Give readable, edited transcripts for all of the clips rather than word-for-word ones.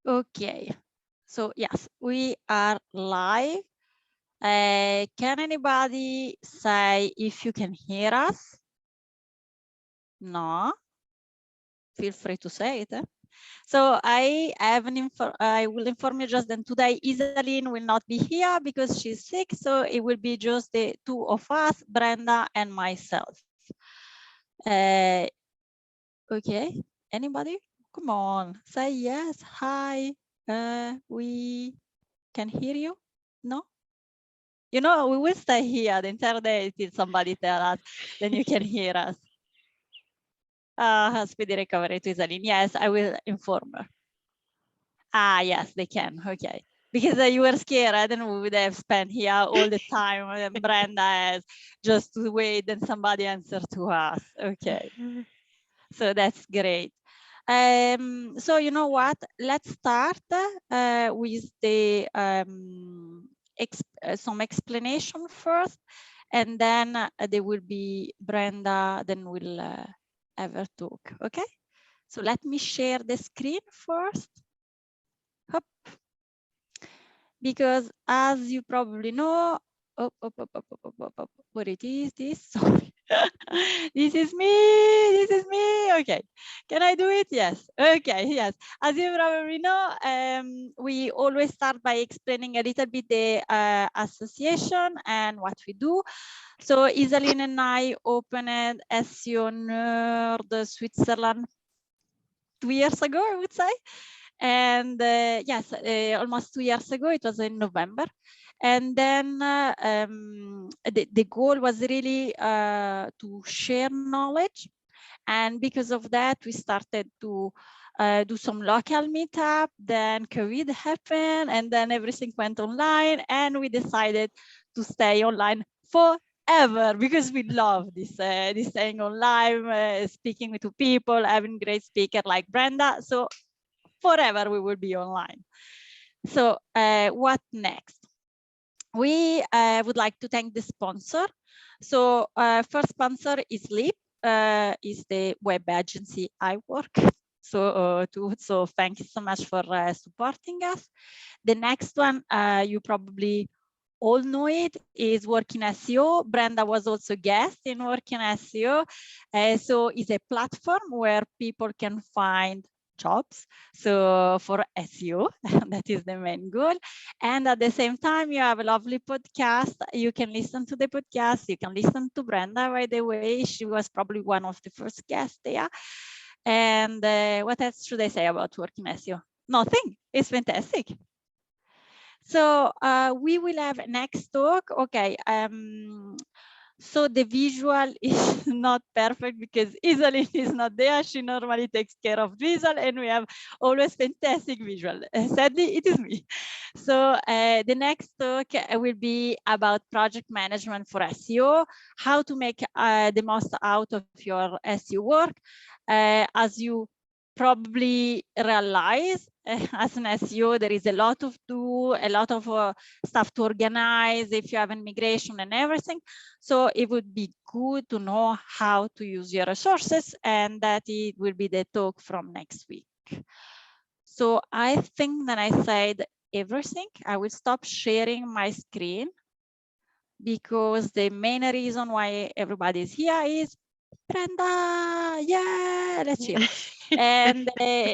Okay, so yes, we are live. Can anybody say if you can hear us? No? Feel free to say it. So I will inform you just that today Isaline will not be here because she's sick. So it will be just the two of us, Brenda and myself. Okay, anybody? Come on, say yes. Hi, we can hear you. No? You know, we will stay here the entire day till somebody tell us, then you can hear us. Speedy recovery to Isaline. Yes, I will inform her. Ah, yes, they can. Okay. Because you were scared and we would have spent here all the time and Brenda has just to wait and somebody answer to us. Okay. So that's great. So you know what? Let's start with the some explanation first, and then there will be Brenda. Then we'll have her talk. Okay. So let me share the screen first. Hop. Because as you probably know, what it is this? Sorry. This is me. Okay, can I do it? Yes. Okay, yes. As you probably know, we always start by explaining a little bit the association and what we do. So Isaline and I opened SEOnerd Switzerland 2 years ago, I would say. And yes, almost 2 years ago, it was in November. And then the goal was really to share knowledge. And because of that, we started to do some local meetup. Then COVID happened, and then everything went online. And we decided to stay online forever because we love this staying online, speaking to people, having great speaker like Brenda. So forever we will be online. So what next? We would like to thank the sponsor. So first sponsor is Leap, is the web agency I work. So thank you so much for supporting us. The next one, you probably all know it, is Working SEO. Brenda was also guest in Working SEO. So it's a platform where people can find jobs. So for SEO, that is the main goal. And at the same time, you have a lovely podcast. You can listen to the podcast. You can listen to Brenda, by the way. She was probably one of the first guests there. And what else should I say about Working SEO? Nothing. It's fantastic. So we will have next talk. Okay. So the visual is not perfect because Isaline is not there. She normally takes care of visual, and we have always fantastic visual. Sadly, it is me. So the next talk will be about project management for SEO, how to make the most out of your SEO work. As you probably realize, as an SEO, there is a lot of a lot of stuff to organize if you have an migration and everything. So it would be good to know how to use your resources, and that it will be the talk from next week. So I think that I said everything. I will stop sharing my screen because the main reason why everybody is here is Brenda. Yeah, let's cheer. And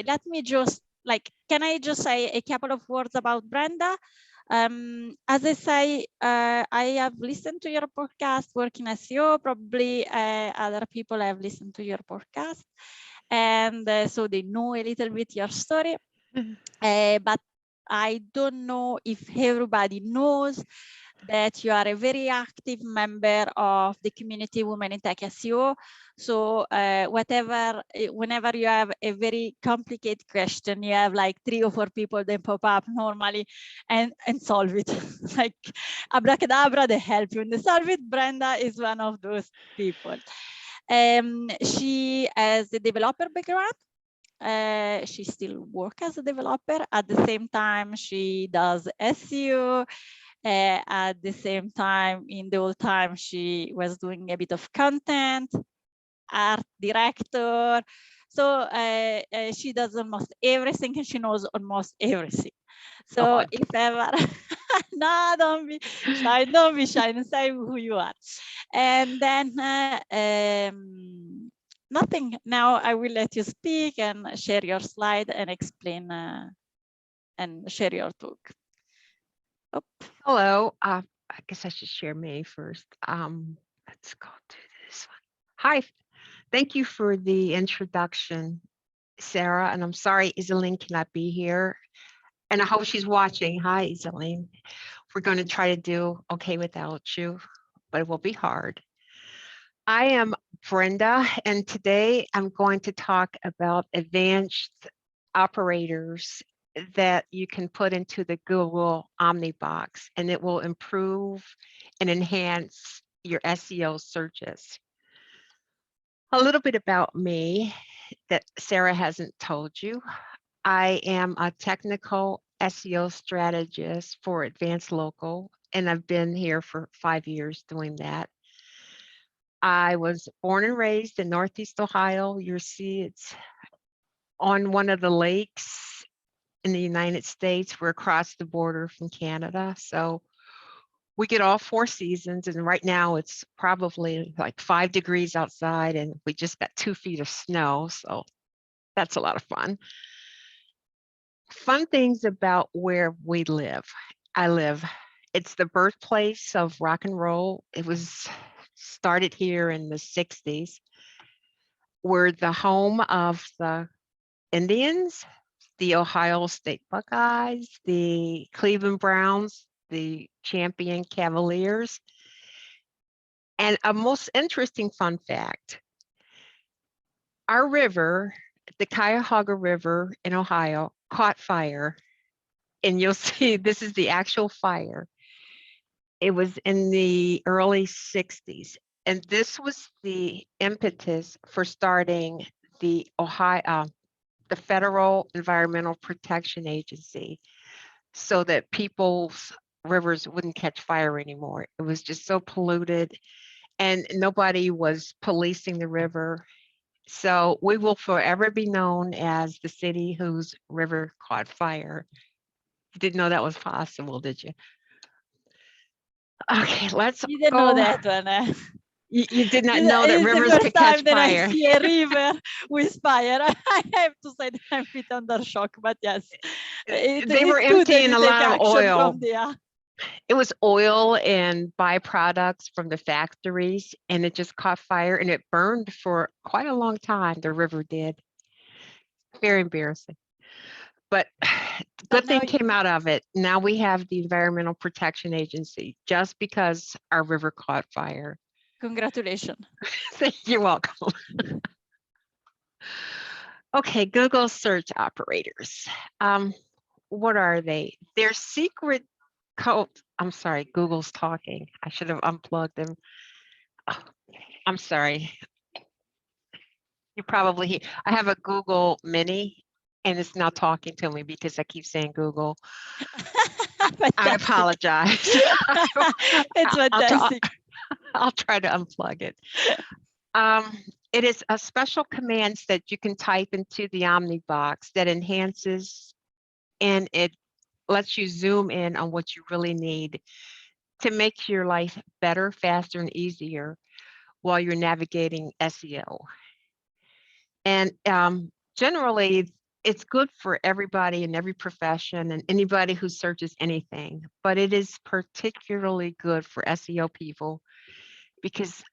let me just can I just say a couple of words about Brenda? As I say, I have listened to your podcast, Working SEO. Probably other people have listened to your podcast, and so they know a little bit your story. But I don't know if everybody knows that you are a very active member of the community Women in Tech SEO. So whenever you have a very complicated question, you have like 3 or 4 people that pop up normally and solve it. Like abracadabra, they help you and they solve it. Brenda is one of those people. She has a developer background. She still works as a developer. At the same time, she does SEO. At the same time, in the old time, she was doing a bit of content, art director. So she does almost everything and she knows almost everything. So Oh, if ever, no, don't be shy, don't be shy, and say who you are. And then nothing. Now I will let you speak and share your slide and explain and share your talk. Oh. hello. I guess I should share me first. Let's go to this one. Hi. Thank you for the introduction, Sarah. And I'm sorry Isaline cannot be here. And I hope she's watching. Hi, Isaline. We're going to try to do okay without you, but it will be hard. I am Brenda, and today I'm going to talk about advanced operators that you can put into the Google Omnibox, and it will improve and enhance your SEO searches. A little bit about me that Sarah hasn't told you. I am a technical SEO strategist for Advanced Local, and I've been here for 5 years doing that. I was born and raised in Northeast Ohio. You see, it's on one of the lakes in the United States. We're across the border from Canada. So we get all 4 seasons. And right now it's probably like 5 degrees outside and we just got 2 feet of snow. So that's a lot of fun. Fun things about where we live. I live, it's the birthplace of rock and roll. It was started here in the 60s. We're the home of the Indians, the Ohio State Buckeyes, the Cleveland Browns, the champion Cavaliers. And a most interesting fun fact, our river, the Cuyahoga River in Ohio, caught fire. And you'll see this is the actual fire. It was in the early 60s. And this was the impetus for starting the the Federal Environmental Protection Agency, so that people's rivers wouldn't catch fire anymore. It was just so polluted and nobody was policing the river. So we will forever be known as the city whose river caught fire. You didn't know that was possible, did you? Okay, let's You didn't know go. that one. You did not know that It's the rivers first could catch time that I fire. see a river with fire. I have to say that I'm a bit under shock, but yes, They were it's good that emptying you a take lot of action oil. from there. It was oil and byproducts from the factories, and it just caught fire and it burned for quite a long time. The river did. Very embarrassing. But But good now, thing came out of it. Now we have the Environmental Protection Agency just because our river caught fire. congratulations. You're welcome. Okay, Google search operators. What are they? They're secret code. I'm sorry, Google's talking. I should have unplugged them. Oh, I'm sorry. You probably hear. I have a Google Mini and it's now talking to me because I keep saying Google. I apologize. It's fantastic. I'll try to unplug it. It is a special commands that you can type into the Omnibox that enhances and it lets you zoom in on what you really need to make your life better, faster, and easier while you're navigating SEO. And generally, it's good for everybody in every profession and anybody who searches anything, but it is particularly good for SEO people because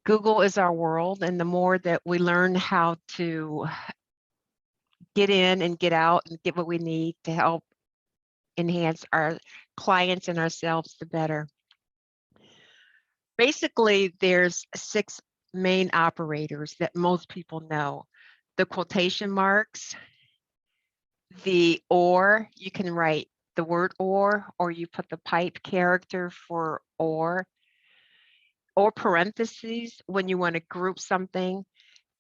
Google is our world. And the more that we learn how to get in and get out and get what we need to help enhance our clients and ourselves, the better. Basically, there's 6 main operators that most people know. The quotation marks, the or, you can write the word or you put the pipe character for or parentheses when you want to group something.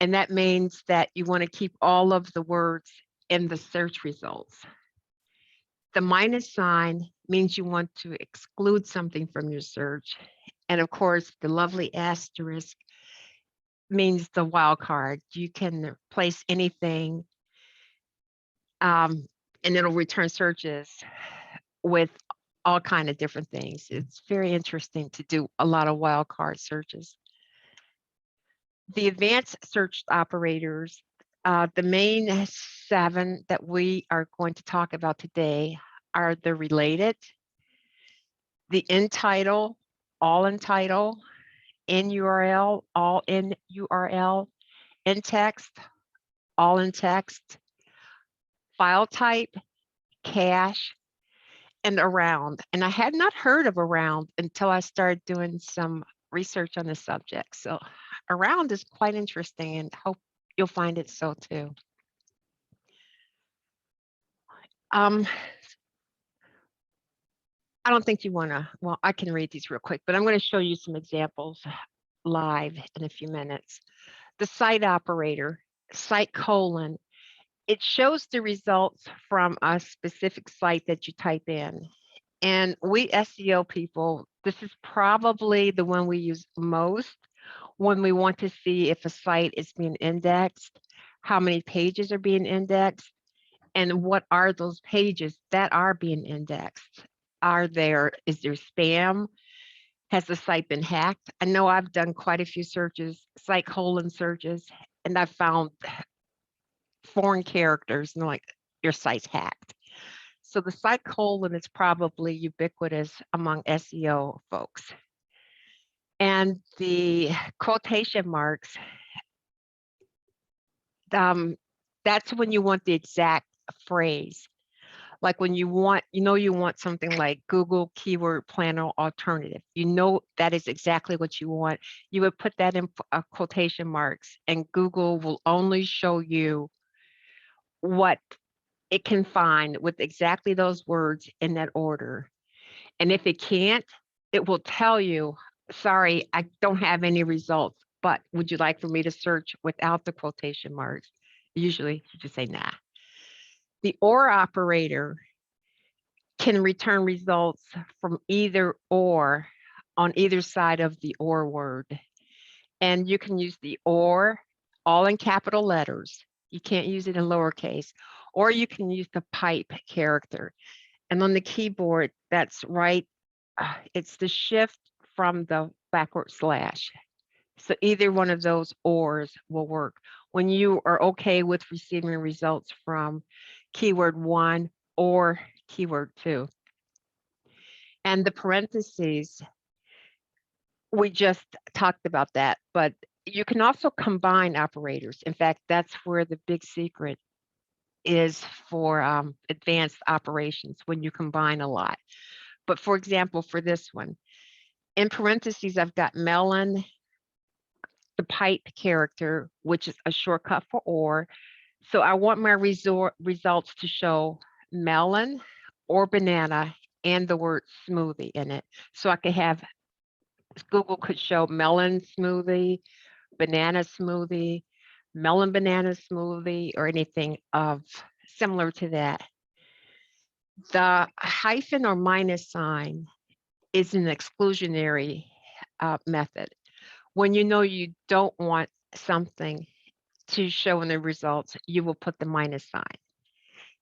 And that means that you want to keep all of the words in the search results. The minus sign means you want to exclude something from your search. And of course, the lovely asterisk means the wildcard. You can place anything, and it'll return searches with all kind of different things. It's very interesting to do a lot of wildcard searches. The advanced search operators, the main 7 that we are going to talk about today are the related, the in title, all in title, in URL, all in URL, in text, all in text, file type, cache, and around. And I had not heard of around until I started doing some research on the subject. So around is quite interesting, and hope you'll find it so too. I don't think you want to, well, I can read these real quick, but I'm going to show you some examples live in a few minutes. The site operator, site colon, it shows the results from a specific site that you type in. And we SEO people, this is probably the one we use most when we want to see if a site is being indexed, how many pages are being indexed, and what are those pages that are being indexed. Is there spam? Has the site been hacked? I know I've done quite a few searches, site colon searches, and I've found foreign characters and like your site's hacked. So the site colon is probably ubiquitous among SEO folks. And the quotation marks, that's when you want the exact phrase. Like when you want, you want something like Google keyword planner alternative. You know that is exactly what you want. You would put that in quotation marks, and Google will only show you what it can find with exactly those words in that order. And if it can't, it will tell you, sorry, I don't have any results, but would you like for me to search without the quotation marks? Usually you just say, nah. The OR operator can return results from either or on either side of the OR word. And you can use the OR all in capital letters. You can't use it in lowercase, or you can use the pipe character. And on the keyboard, that's right. It's the shift from the backward slash. So either one of those ORs will work. When you are okay with receiving results from keyword 1 or keyword 2. And the parentheses, we just talked about that, but you can also combine operators. In fact, that's where the big secret is for advanced operations, when you combine a lot. But for example, for this one, in parentheses, I've got melon, the pipe character, which is a shortcut for OR. So I want my results to show melon or banana and the word smoothie in it. So I could have, Google could show melon smoothie, banana smoothie, melon banana smoothie, or anything of similar to that. The hyphen or minus sign is an exclusionary method. When you know you don't want something to show in the results, you will put the minus sign.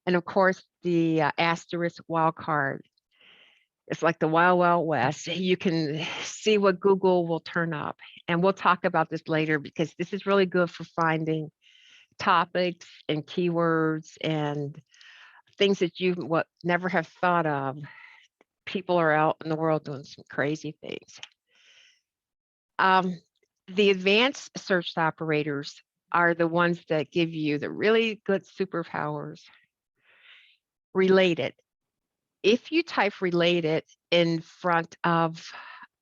And of course, the asterisk wildcard. It's like the wild, wild west. You can see what Google will turn up. And we'll talk about this later, because this is really good for finding topics and keywords and things that you never have thought of. People are out in the world doing some crazy things. The advanced search operators are the ones that give you the really good superpowers. Related. If you type related in front of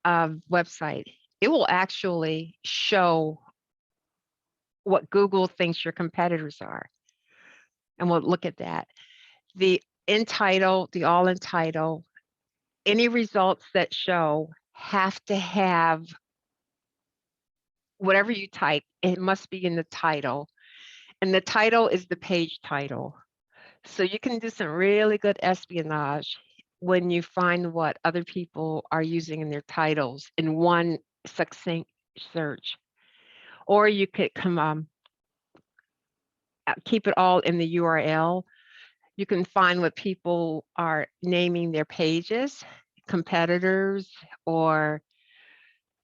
a website, it will actually show what Google thinks your competitors are. And we'll look at that. The in title, the all in title, any results that show have to have whatever you type, it must be in the title. And the title is the page title. So you can do some really good espionage when you find what other people are using in their titles in one succinct search. or you could keep it all in the URL. You can find what people are naming their pages, competitors or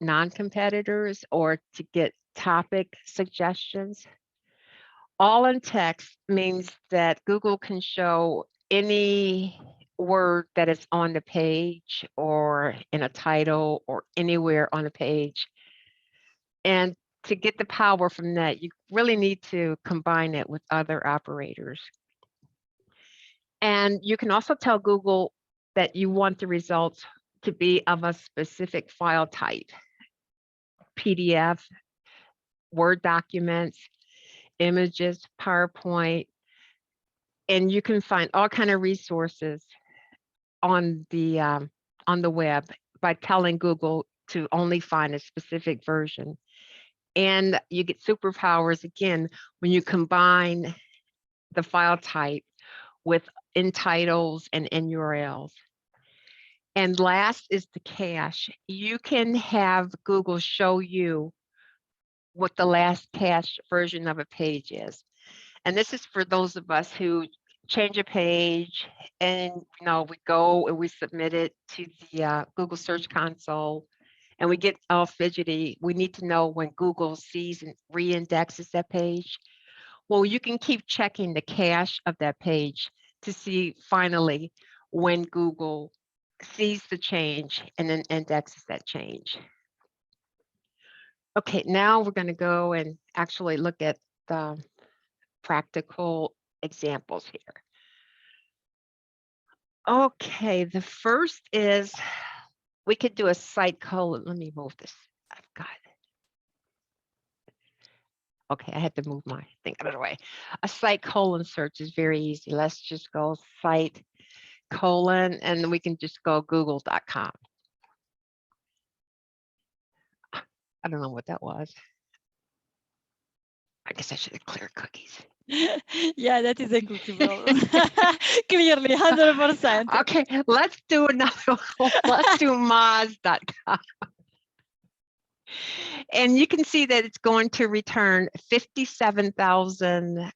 non-competitors, or to get topic suggestions. All in text means that Google can show any word that is on the page or in a title or anywhere on the page. And to get the power from that, you really need to combine it with other operators. And you can also tell Google that you want the results to be of a specific file type: PDF, Word documents, images, PowerPoint, and you can find all kind of resources on the web by telling Google to only find a specific version. And you get superpowers again when you combine the file type with in titles and in URLs. And last is the cache. You can have Google show you what the last cached version of a page is. And this is for those of us who change a page and we go and we submit it to the Google Search Console and we get all fidgety. We need to know when Google sees and reindexes that page. Well, you can keep checking the cache of that page to see finally when Google sees the change and then indexes that change. Okay, now we're going to go and actually look at the practical examples here. Okay, the first is we could do a site colon. Let me move this. I've got it. Okay, I had to move my thing out of the way. A site colon search is very easy. Let's just go site colon, and we can just go google.com. I don't know what that was. I guess I should have cleared cookies. Yeah, that is a cookie problem. Clearly, 100%. Okay, let's do another one. Let's do Moz.com. And you can see that it's going to return 57,000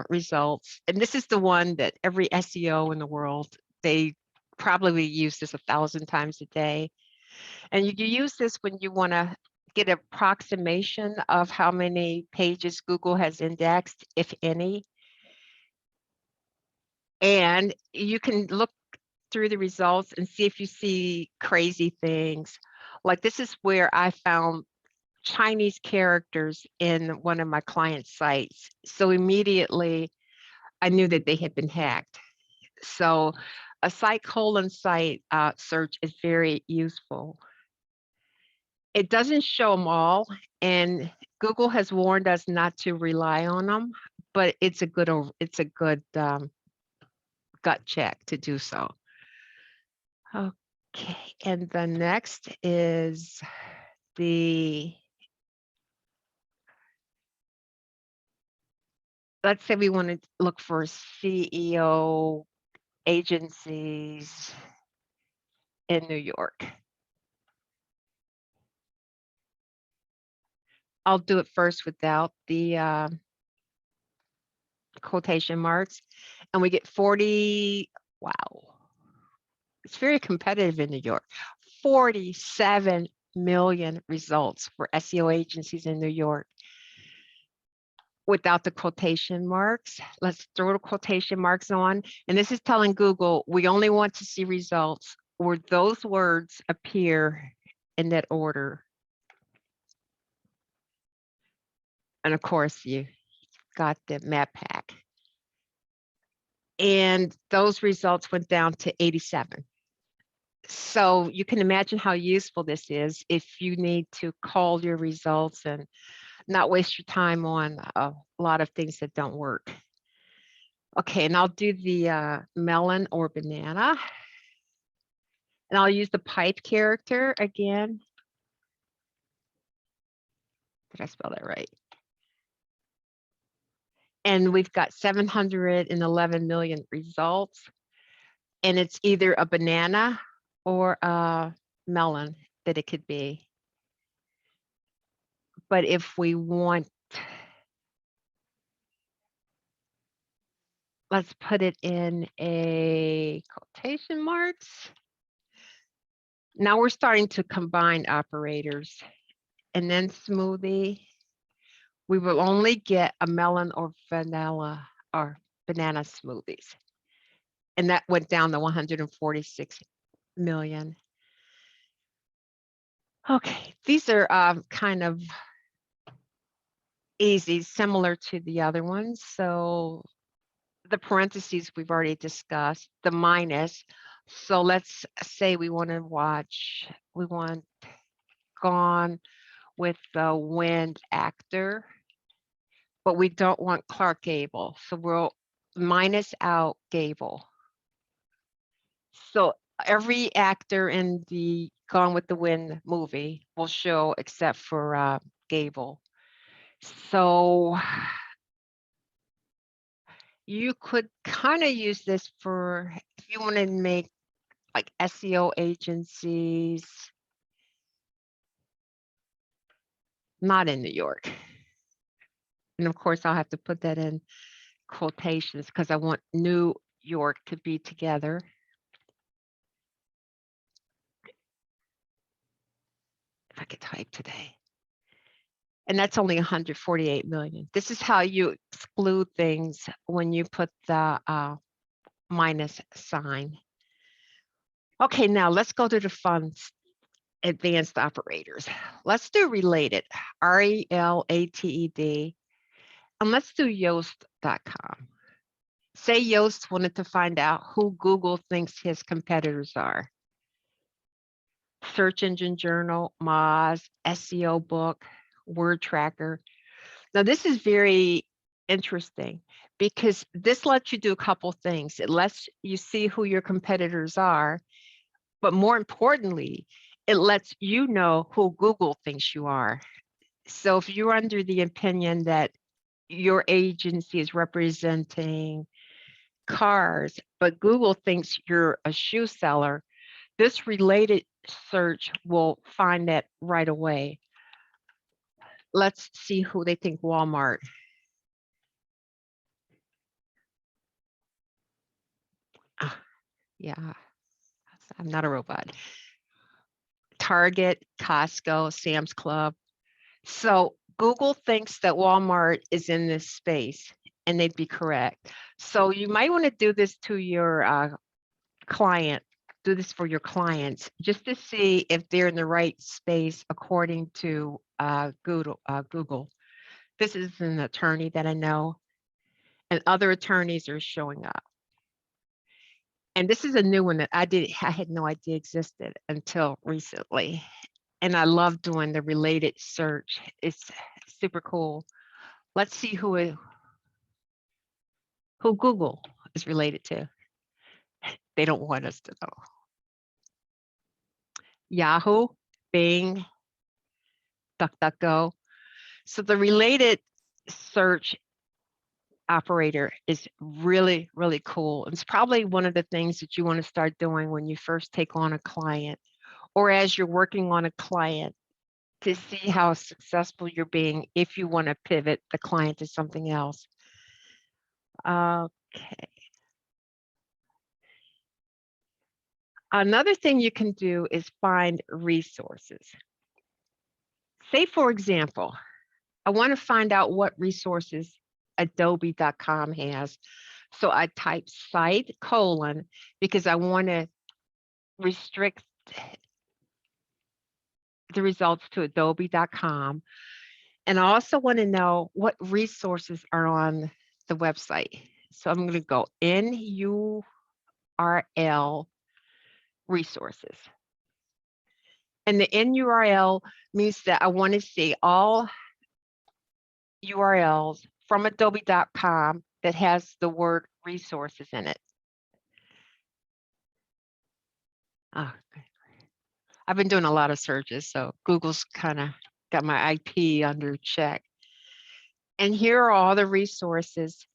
results. And this is the one that every SEO in the world, they probably use this 1,000 times a day. And you use this when you want to get an approximation of how many pages Google has indexed, if any. And you can look through the results and see if you see crazy things. Like this is where I found Chinese characters in one of my client sites. So immediately I knew that they had been hacked. So a site colon site search is very useful. It doesn't show them all, and Google has warned us not to rely on them, but it's a good gut check to do so. Okay, and the next is let's say we want to look for CEO agencies in New York. I'll do it first without the quotation marks, and we get 40. Wow, it's very competitive in New York. 47 million results for SEO agencies in New York without the quotation marks. Let's throw the quotation marks on. And this is telling Google, we only want to see results where those words appear in that order. And of course, you got the map pack. And those results went down to 87. So you can imagine how useful this is if you need to call your results and not waste your time on a lot of things that don't work. Okay, and I'll do the melon or banana. And I'll use the pipe character again. Did I spell that right? And we've got 711 million results. And it's either a banana or a melon that it could be. But if we want, let's put it in a quotation marks. Now we're starting to combine operators, and then smoothie. We will only get a melon or vanilla or banana smoothies. And that went down to 146 million. Okay, these are kind of easy, similar to the other ones. So the parentheses we've already discussed, the minus. So let's say we want Gone with the Wind actor, but we don't want Clark Gable. So we'll minus out Gable. So every actor in the Gone with the Wind movie will show except for Gable. So you could kind of use this for if you want to make like SEO agencies, not in New York. And of course, I'll have to put that in quotations because I want New York to be together. If I could type today. And that's only 148 million. This is how you exclude things when you put the minus sign. Okay, now let's go to the fun advanced operators. Let's do related, RELATED, and let's do Yoast.com. Say Yoast wanted to find out who Google thinks his competitors are. Search Engine Journal, Moz, SEO Book, Word Tracker. Now this is very interesting because this lets you do a couple things. It lets you see who your competitors are, but more importantly, it lets you know who Google thinks you are. So if you're under the opinion that your agency is representing cars, but Google thinks you're a shoe seller, this related search will find that right away. Let's see who they think Walmart. Yeah, I'm not a robot. Target, Costco, Sam's Club. So Google thinks that Walmart is in this space, and they'd be correct. So you might want to do this to your client, do this for your clients, just to see if they're in the right space according to Google. This is an attorney that I know, and other attorneys are showing up. And this is a new one that I had no idea existed until recently. And I love doing the related search. It's super cool. Let's see who Google is related to. They don't want us to know. Yahoo, Bing, DuckDuckGo. So the related search operator is really, really cool. It's probably one of the things that you want to start doing when you first take on a client or as you're working on a client to see how successful you're being if you want to pivot the client to something else. Okay. Another thing you can do is find resources. Say, for example, I want to find out what resources Adobe.com has. So I type site : because I want to restrict the results to Adobe.com. And I also want to know what resources are on the website. So I'm going to go in URL resources. And the in URL means that I want to see all URLs from Adobe.com that has the word resources in it. Oh, I've been doing a lot of searches, so Google's kind of got my IP under check. And here are all the resources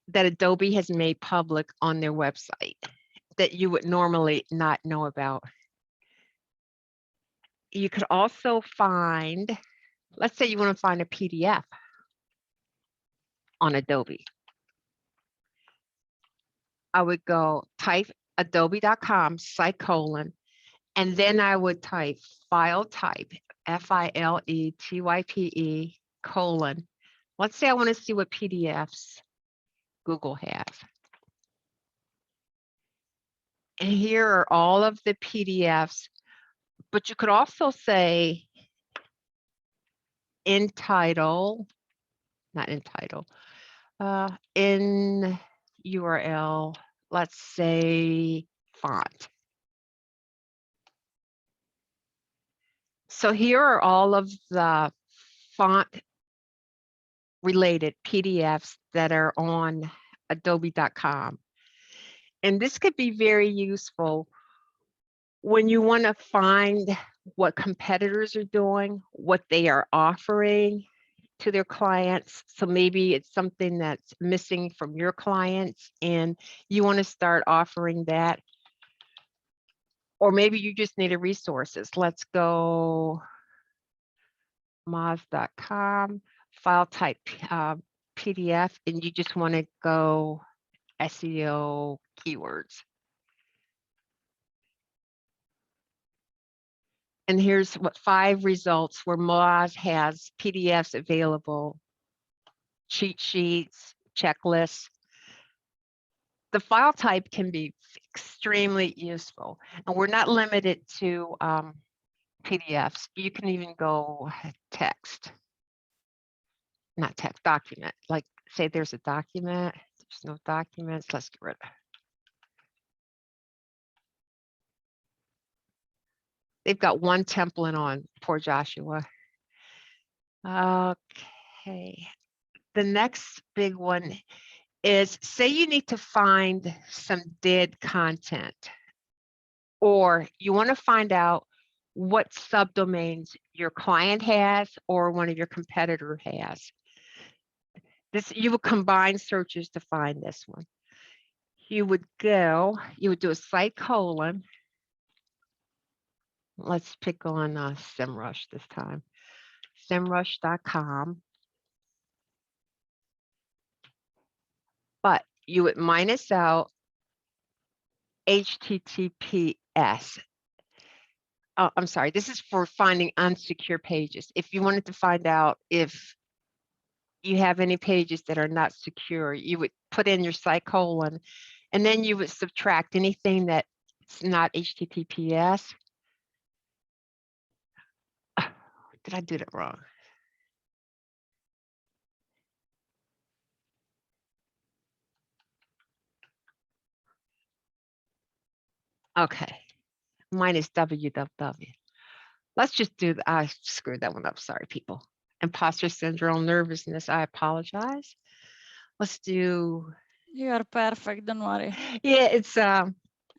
that Adobe has made public on their website that you would normally not know about. You could also find Let's say you want to find a PDF on Adobe. I would go type adobe.com /, and then I would type file type, FILETYPE : let's say I want to see what PDFs Google has. And here are all of the PDFs, but you could also say in URL, let's say font. So here are all of the font related PDFs that are on adobe.com. And this could be very useful when you want to find what competitors are doing, what they are offering to their clients. So maybe it's something that's missing from your clients and you want to start offering that. Or maybe you just need a resources. Let's go moz.com, file type PDF, and you just want to go SEO keywords. And here's what 5 results where Moz has PDFs available, cheat sheets, checklists. The file type can be extremely useful, and we're not limited to PDFs. You can even go text, not text, document. Like say there's a document, there's no documents, let's get rid of it. They've got one template on, poor Joshua. Okay, the next big one is, say you need to find some dead content, or you want to find out what subdomains your client has or one of your competitor has. This, you would combine searches to find this one. You would do a site colon. Let's pick on SEMrush this time. SEMrush.com. But you would minus out HTTPS. Oh, I'm sorry, this is for finding unsecure pages. If you wanted to find out if you have any pages that are not secure, you would put in your site colon, and then you would subtract anything that's not HTTPS. Did I do that wrong? Okay, minus www. Let's just do, I screwed that one up, sorry people. Imposter syndrome, nervousness, I apologize. Let's do. You are perfect, don't worry. Yeah, it's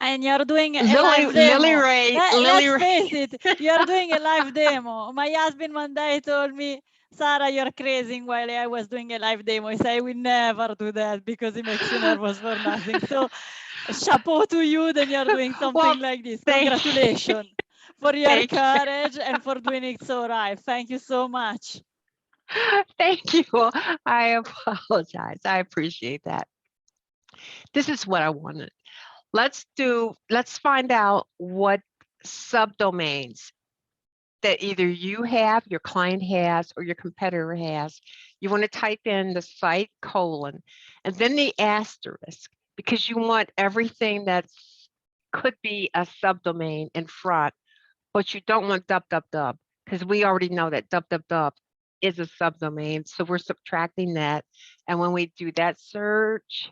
and you're doing a live demo. Let's face it, you're doing a live demo. My husband one day told me, Sarah, you're crazy, while I was doing a live demo. He said, I will never do that because it makes you nervous for nothing. So chapeau to you, then you're doing something like this. Congratulations for your courage and for doing it so right. Thank you so much. Thank you. I apologize. I appreciate that. This is what I wanted. Let's find out what subdomains that either you have, your client has, or your competitor has. You want to type in the site colon and then the asterisk, because you want everything that could be a subdomain in front, but you don't want www, because we already know that www is a subdomain. So we're subtracting that. And when we do that search,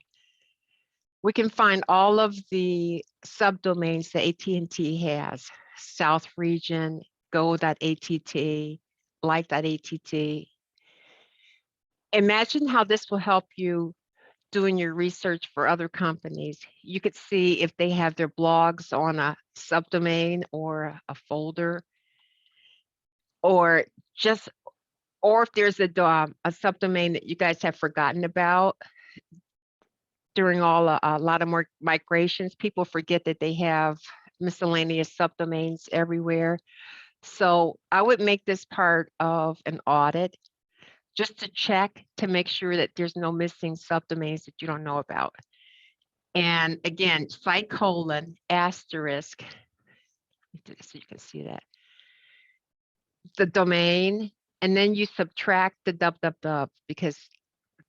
we can find all of the subdomains that AT&T has: South Region, go.att, like.att. Imagine how this will help you doing your research for other companies. You could see if they have their blogs on a subdomain or a folder, or if there's a subdomain that you guys have forgotten about. During a lot of more migrations, people forget that they have miscellaneous subdomains everywhere. So I would make this part of an audit just to check to make sure that there's no missing subdomains that you don't know about. And again, site colon asterisk, so you can see that, the domain, and then you subtract the www, because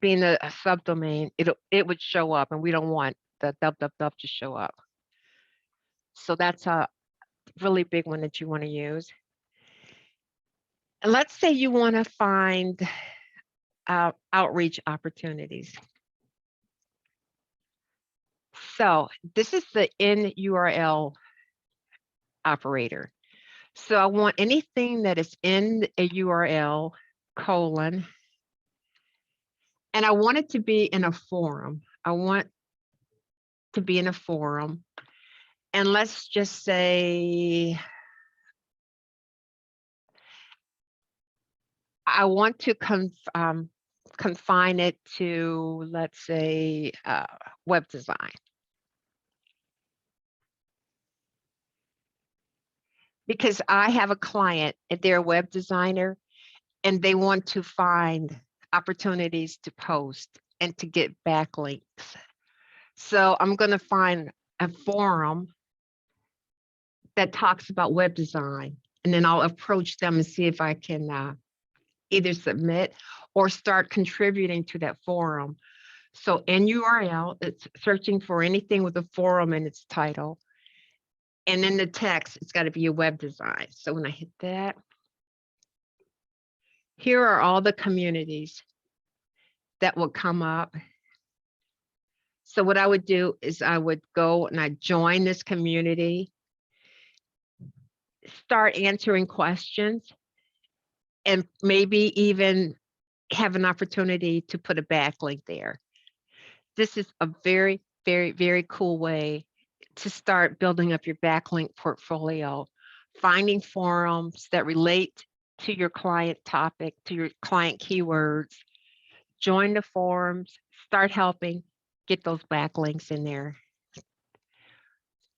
being a subdomain, it would show up, and we don't want the www to show up. So that's a really big one that you want to use. And let's say you want to find outreach opportunities. So this is the in URL operator. So I want anything that is in a URL colon, and I want it to be in a forum. I want to be in a forum. And let's just say I want to confine it to, let's say, web design. Because I have a client, and they're a web designer, and they want to find opportunities to post and to get backlinks. So I'm going to find a forum that talks about web design, and then I'll approach them and see if I can either submit or start contributing to that forum. So in URL, it's searching for anything with a forum in its title. And in the text, it's got to be a web design. So when I hit that, here are all the communities that will come up. So what I would do is I would go and I join this community, start answering questions, and maybe even have an opportunity to put a backlink there. This is a very, very, very cool way to start building up your backlink portfolio, finding forums that relate to your client topic, to your client keywords, join the forums, start helping get those backlinks in there.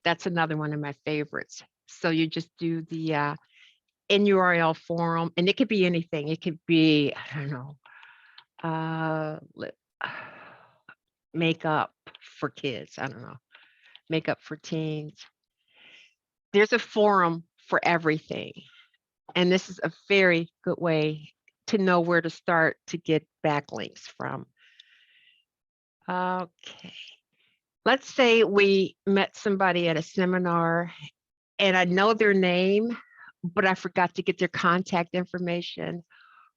That's another one of my favorites. So you just do the in URL forum, and it could be anything. It could be, I don't know, makeup for kids. I don't know, makeup for teens. There's a forum for everything. And this is a very good way to know where to start to get backlinks from. Okay. Let's say we met somebody at a seminar and I know their name, but I forgot to get their contact information.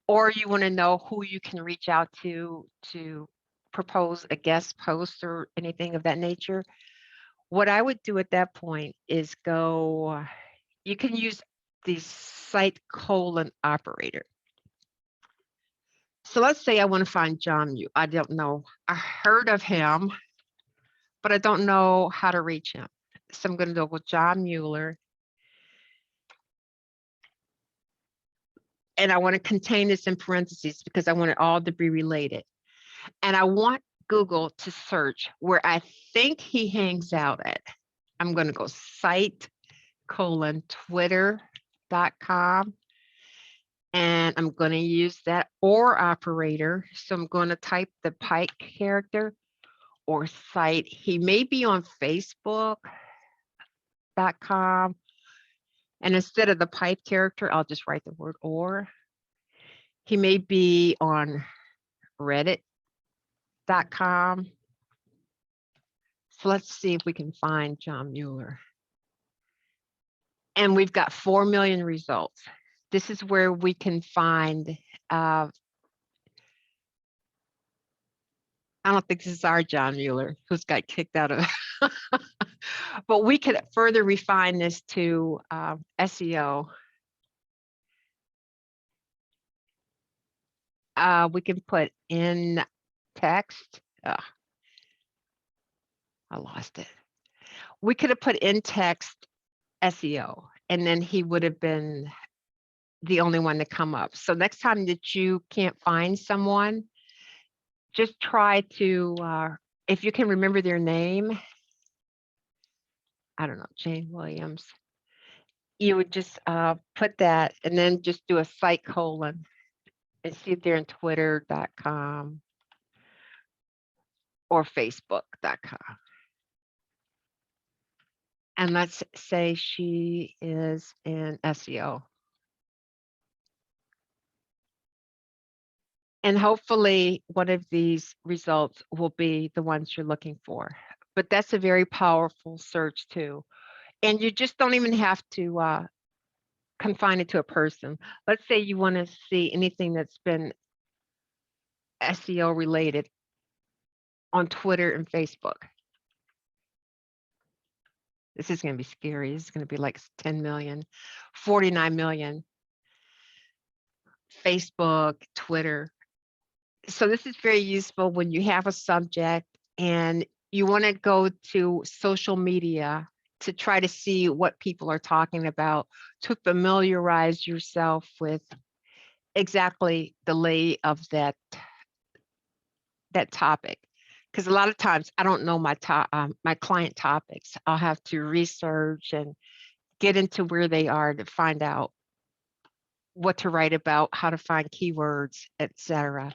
Or you want to know who you can reach out to propose a guest post or anything of that nature. What I would do at that point is go, you can use the site colon operator. So let's say I want to find John Yu. I don't know. I heard of him, but I don't know how to reach him. So I'm going to go with John Mueller. And I want to contain this in parentheses because I want it all to be related. And I want Google to search where I think he hangs out at. I'm going to go site colon twitter.com. And I'm going to use that or operator. So I'm going to type the Pike character or site. He may be on facebook.com. And instead of the pipe character, I'll just write the word or. He may be on reddit.com. So let's see if we can find John Mueller. And we've got 4 million results. This is where we can find, I don't think this is our John Mueller who's got kicked out of, but we could further refine this to SEO. We can put in text. I lost it. We could have put in text SEO, and then he would have been the only one to come up. So next time that you can't find someone, just try to, if you can remember their name, I don't know, Jane Williams. you would just put that and then just do a site colon and see if they're in twitter.com or facebook.com. And let's say she is in SEO. And hopefully one of these results will be the ones you're looking for. But that's a very powerful search too. And you just don't even have to confine it to a person. Let's say you want to see anything that's been SEO related on Twitter and Facebook. This is going to be scary. This is going to be like 10 million, 49 million, Facebook, Twitter. So this is very useful when you have a subject and you want to go to social media to try to see what people are talking about, to familiarize yourself with exactly the lay of that topic. Because a lot of times I don't know my client topics. I'll have to research and get into where they are to find out what to write about, how to find keywords, etc.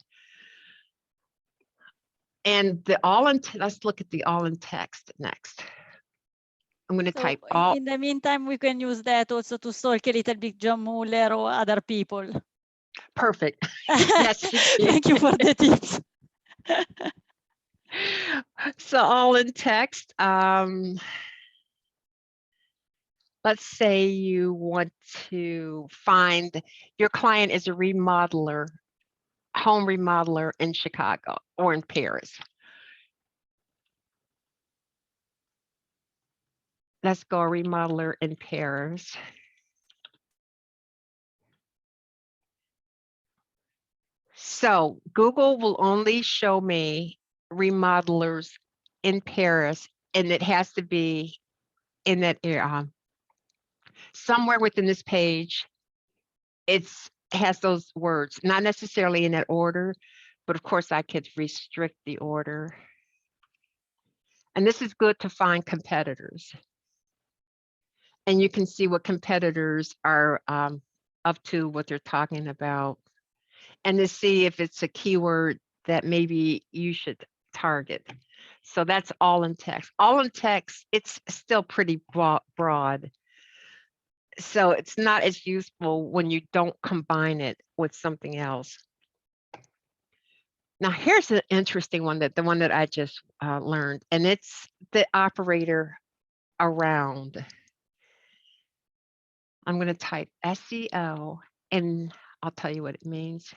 And let's look at the all in text next. I'm going to type all. In the meantime, we can use that also to stalk a little bit John Muller or other people. Perfect. Yes, thank you for the tips. So all in text. Let's say you want to find your client is a remodeler, home remodeler in Chicago or in Paris. Let's go remodeler in Paris. So Google will only show me remodelers in Paris, and it has to be in that area. Somewhere within this page, it has those words, not necessarily in that order, but of course I could restrict the order. And this is good to find competitors. And you can see what competitors are up to, what they're talking about, and to see if it's a keyword that maybe you should target. So that's all in text. All in text, it's still pretty broad. So it's not as useful when you don't combine it with something else. Now here's an interesting one, the one that I just learned, and it's the operator around. I'm going to type SEO, and I'll tell you what it means.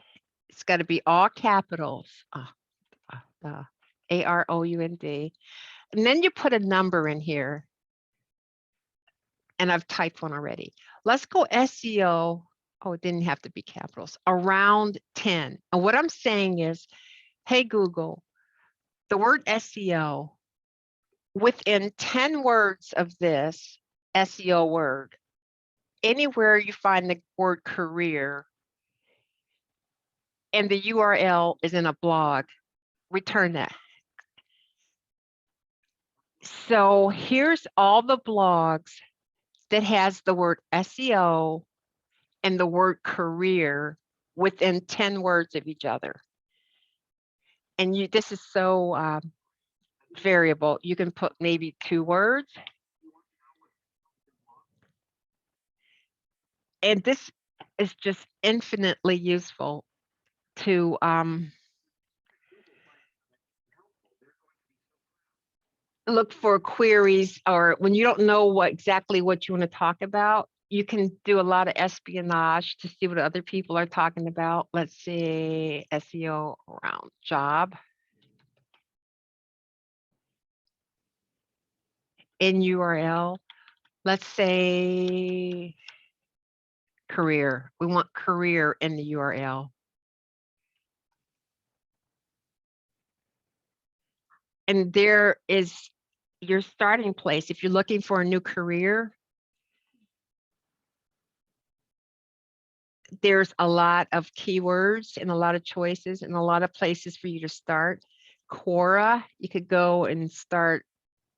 It's got to be all capitals, AROUND, and then you put a number in here, and I've typed one already. Let's go SEO. Oh, it didn't have to be capitals, around 10. And what I'm saying is, hey, Google, the word SEO, within 10 words of this SEO word, anywhere you find the word career and the URL is in a blog, return that. So here's all the blogs that has the word SEO and the word career within 10 words of each other. And this is so variable. You can put maybe 2 words. And this is just infinitely useful to look for queries, or when you don't know exactly what you want to talk about, you can do a lot of espionage to see what other people are talking about. Let's see, SEO around job. In URL, let's say career. We want career in the URL. And there is your starting place. If you're looking for a new career, there's a lot of keywords and a lot of choices and a lot of places for you to start. Quora, you could go and start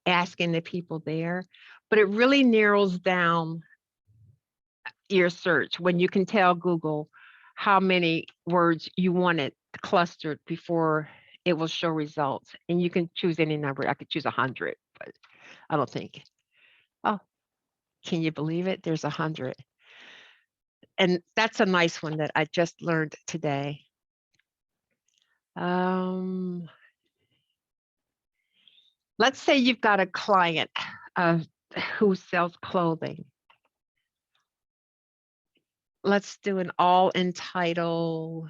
asking the people there, but it really narrows down your search when you can tell Google how many words you want it clustered before it will show results. And you can choose any number. I could choose 100, but I don't think. Oh, can you believe it? There's 100. And that's a nice one that I just learned today. Let's say you've got a client who sells clothing. Let's do an all in title.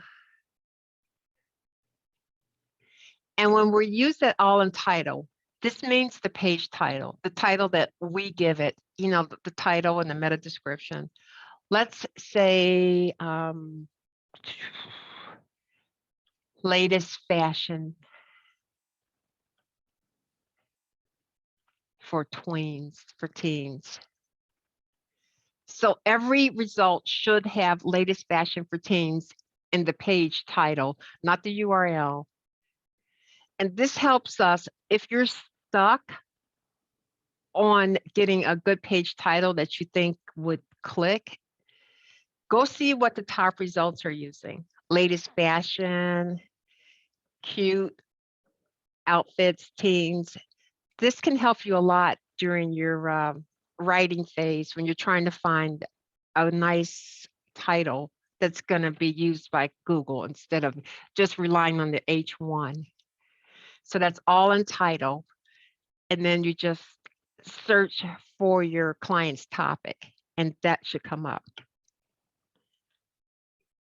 And when we use that all in title, this means the page title, the title that we give it, you know, the title and the meta description. Let's say latest fashion for tweens, for teens. So every result should have latest fashion for teens in the page title, not the URL. And this helps us if you're stuck on getting a good page title that you think would click, go see what the top results are using. Latest fashion, cute outfits, teens. This can help you a lot during your writing phase when you're trying to find a nice title that's going to be used by Google instead of just relying on the H1. So that's all in title. And then you just search for your client's topic, and that should come up.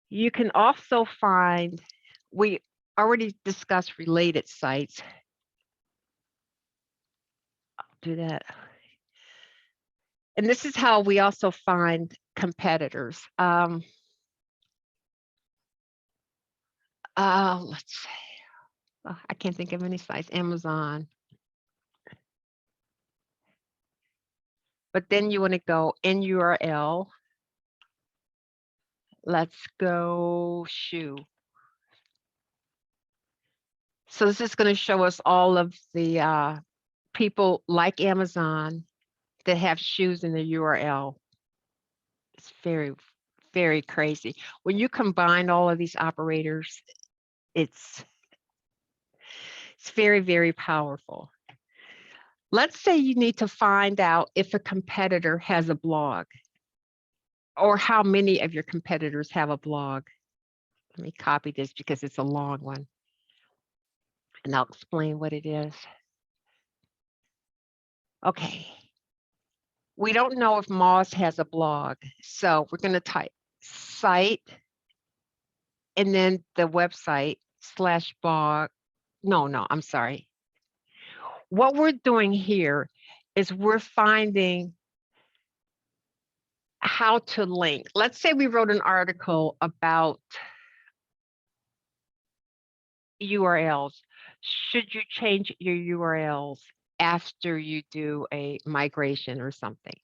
You can also find, we already discussed related sites. I'll do that. And this is how we also find competitors. Let's see. Oh, I can't think of any sites. Amazon. But then you want to go in URL. Let's go shoe. So this is going to show us all of the people like Amazon that have shoes in the URL. It's very, very crazy. When you combine all of these operators, it's very, very powerful. Let's say you need to find out if a competitor has a blog or how many of your competitors have a blog. Let me copy this because it's a long one, and I'll explain what it is. Okay. We don't know if Moz has a blog, so we're going to type site and then the website /blog. No, I'm sorry. What we're doing here is we're finding how to link. Let's say we wrote an article about URLs. Should you change your URLs after you do a migration or something?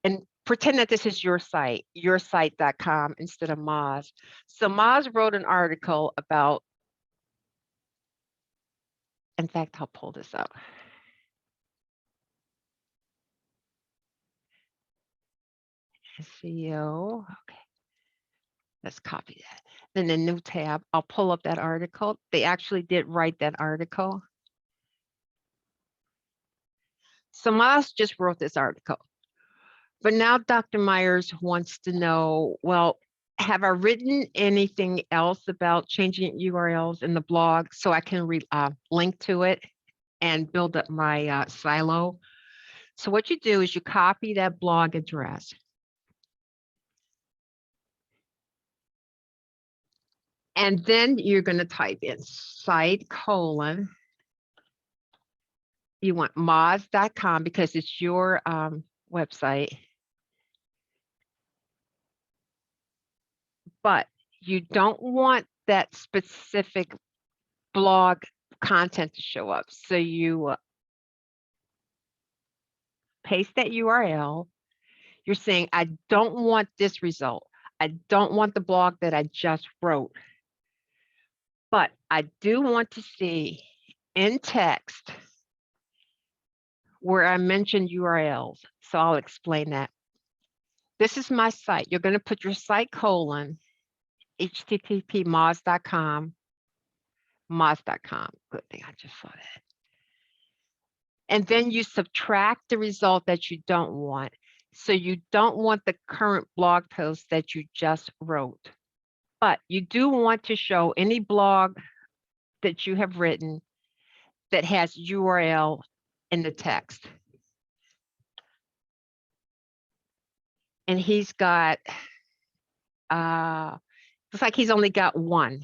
And pretend that this is your site, yoursite.com instead of Moz. So Moz wrote an article about, in fact, I'll pull this up. SEO, okay. Let's copy that. Then the new tab, I'll pull up that article. They actually did write that article. So Moz just wrote this article. But now Dr. Myers wants to know, well, have I written anything else about changing URLs in the blog so I can link to it and build up my silo? So what you do is you copy that blog address. And then you're going to type in site : you want moz.com because it's your website. But you don't want that specific blog content to show up. So you paste that URL. You're saying, I don't want this result. I don't want the blog that I just wrote. But I do want to see in text where I mentioned URLs. So I'll explain that. this is my site. You're going to put your site : http moz.com. Good thing I just saw that. And then you subtract the result that you don't want. So you don't want the current blog post that you just wrote, but you do want to show any blog that you have written that has URL in the text. And he's got, looks like he's only got one.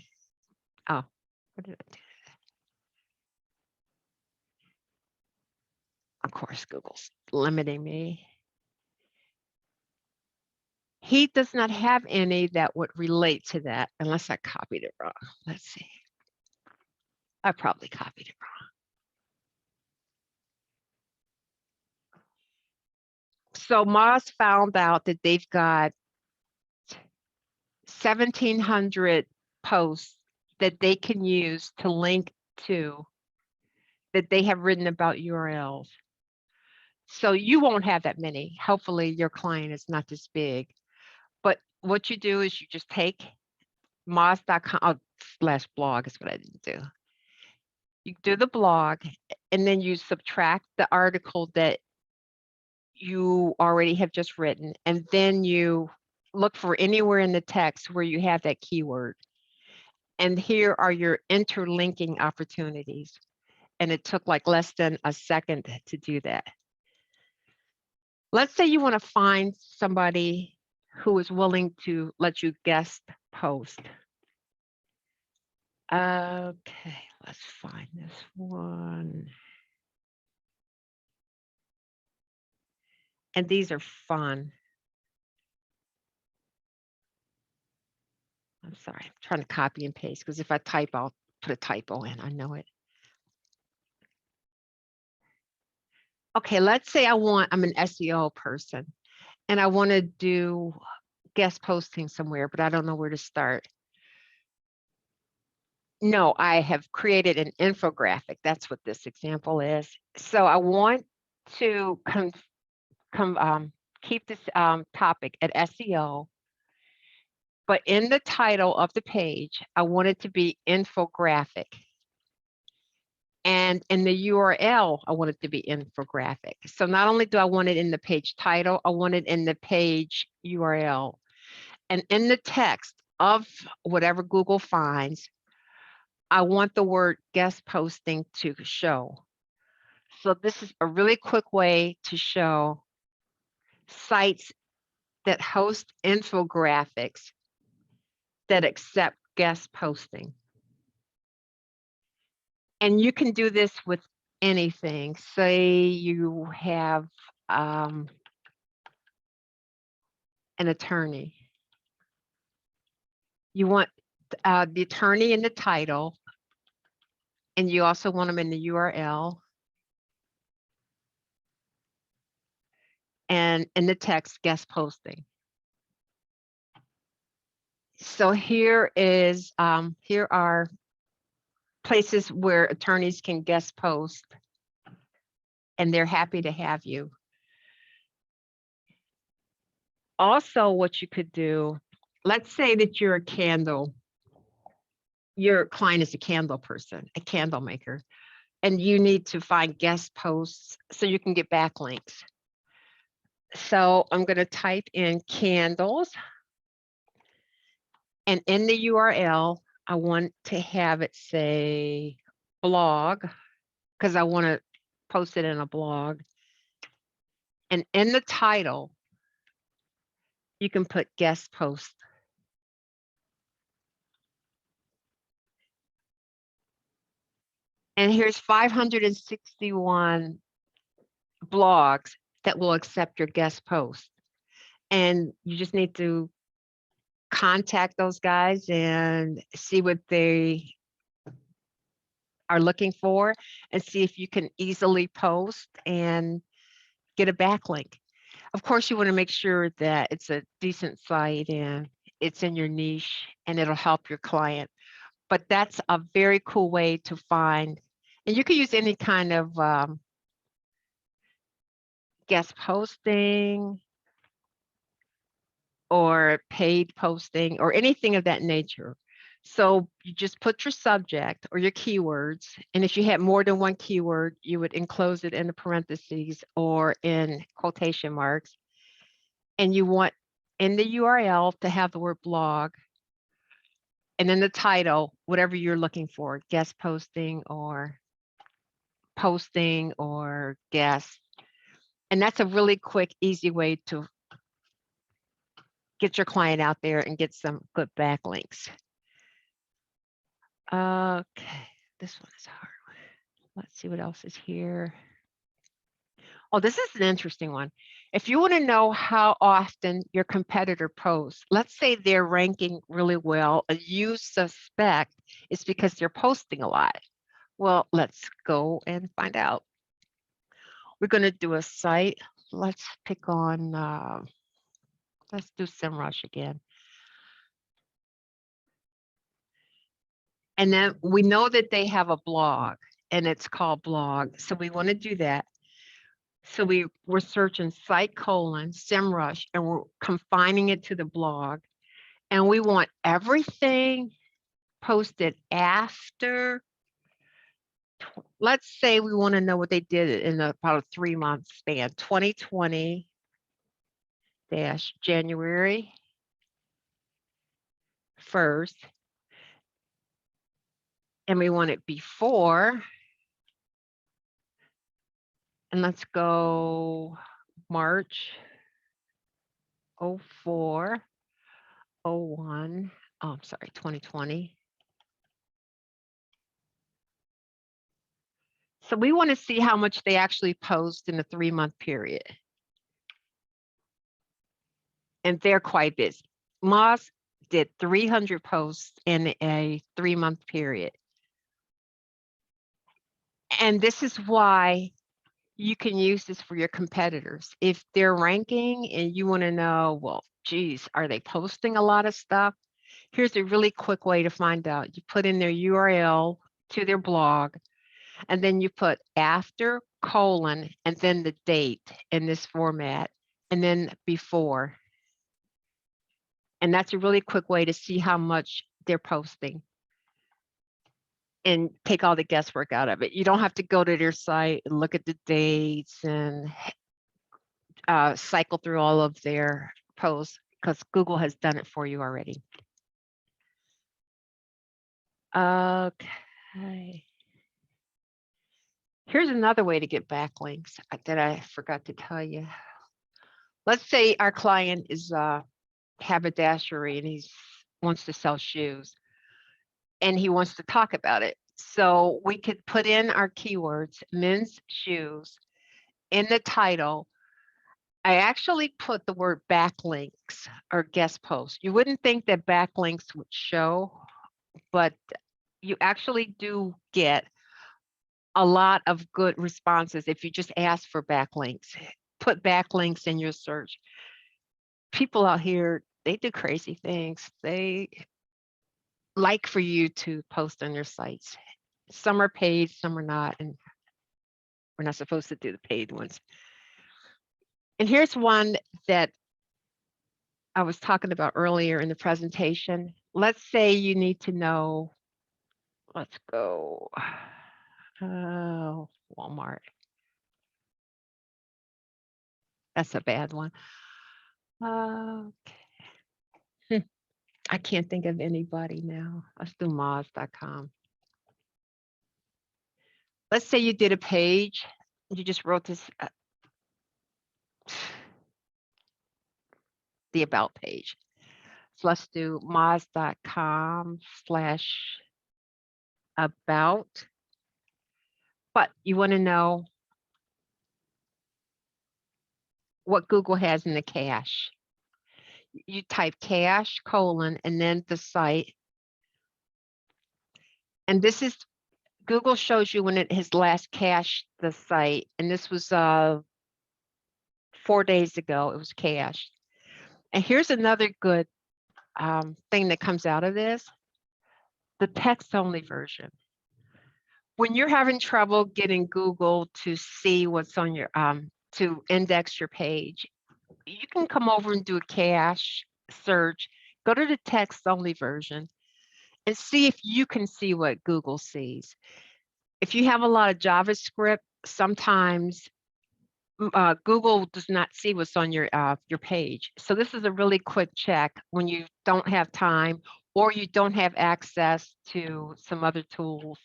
Oh, what did I do? Of course, Google's limiting me. He does not have any that would relate to that unless I copied it wrong. Let's see. I probably copied it wrong. So Moz found out that they've got 1,700 posts that they can use to link to that they have written about URLs. So you won't have that many. Hopefully your client is not this big. But what you do is you just take moz.com/blog is what I didn't do. You do the blog and then you subtract the article that you already have just written, and then you look for anywhere in the text where you have that keyword. And here are your interlinking opportunities. And it took like less than a second to do that. Let's say you want to find somebody who is willing to let you guest post. Okay, let's find this one. And these are fun. I'm sorry, I'm trying to copy and paste because if I type, I'll put a typo in. I know it. Okay, let's say I'm an SEO person and I want to do guest posting somewhere, but I don't know where to start. No, I have created an infographic. That's what this example is. So I want to keep this topic at SEO, but in the title of the page, I want it to be infographic. And in the URL, I want it to be infographic. So not only do I want it in the page title, I want it in the page URL. And in the text of whatever Google finds, I want the word guest posting to show. So this is a really quick way to show sites that host infographics that accept guest posting. And you can do this with anything. Say you have an attorney. You want the attorney in the title, and you also want them in the URL. And in the text, guest posting. So here are places where attorneys can guest post, and they're happy to have you. Also, what you could do, let's say that you're a candle, your client is a candle person, a candle maker, and you need to find guest posts so you can get backlinks. So I'm going to type in candles, and in the URL, I want to have it say blog, because I want to post it in a blog. And in the title, you can put guest post. And here's 561 blogs that will accept your guest post. And you just need to contact those guys and see what they are looking for and see if you can easily post and get a backlink. Of course, you want to make sure that it's a decent site and it's in your niche and it'll help your client. But that's a very cool way to find, and you can use any kind of guest posting, or paid posting or anything of that nature. So you just put your subject or your keywords. And if you had more than one keyword, you would enclose it in the parentheses or in quotation marks. And you want in the URL to have the word blog. And then the title, whatever you're looking for, guest posting or guest. And that's a really quick, easy way to get your client out there and get some good backlinks. Okay, this one is hard. Let's see what else is here. Oh, this is an interesting one. If you want to know how often your competitor posts, let's say they're ranking really well, and you suspect it's because they're posting a lot. Well, let's go and find out. We're going to do a site. Let's pick on, let's do SEMrush again. And then we know that they have a blog and it's called blog. So we want to do that. So we're searching site : SEMrush, and we're confining it to the blog. And we want everything posted after, let's say we want to know what they did in about a 3-month span, 2020 - January 1st. And we want it before. And let's go March 04, 01. Oh, I'm sorry, 2020. So we want to see how much they actually post in a 3-month period. And they're quite busy. Moz did 300 posts in a 3-month period. And this is why you can use this for your competitors. If they're ranking and you want to know, well, geez, are they posting a lot of stuff? Here's a really quick way to find out. You put in their URL to their blog, and then you put after, and then the date in this format, and then before. And that's a really quick way to see how much they're posting and take all the guesswork out of it. You don't have to go to their site and look at the dates and cycle through all of their posts, because Google has done it for you already. Okay. Here's another way to get backlinks that I forgot to tell you. Let's say our client is haberdashery and he wants to sell shoes and he wants to talk about it. So we could put in our keywords, men's shoes, in the title. I actually put the word backlinks or guest posts. You wouldn't think that backlinks would show, but you actually do get a lot of good responses if you just ask for backlinks. Put backlinks in your search. People out here, they do crazy things. They like for you to post on your sites. Some are paid, some are not, and we're not supposed to do the paid ones. And here's one that I was talking about earlier in the presentation. Let's say you need to know, let's go, Walmart. That's a bad one. Okay. I can't think of anybody now. Let's do Moz.com. Let's say you did a page. You just wrote this, the about page. So let's do Moz.com/about. But you want to know what Google has in the cache. You type cache : and then the site. And this is, Google shows you when it has last cached the site. And this was 4 days ago, it was cached. And here's another good thing that comes out of this, the text only version. When you're having trouble getting Google to see what's on your, to index your page, you can come over and do a cache search, go to the text only version and see if you can see what Google sees. If you have a lot of JavaScript, sometimes Google does not see what's on your page. So this is a really quick check when you don't have time or you don't have access to some other tools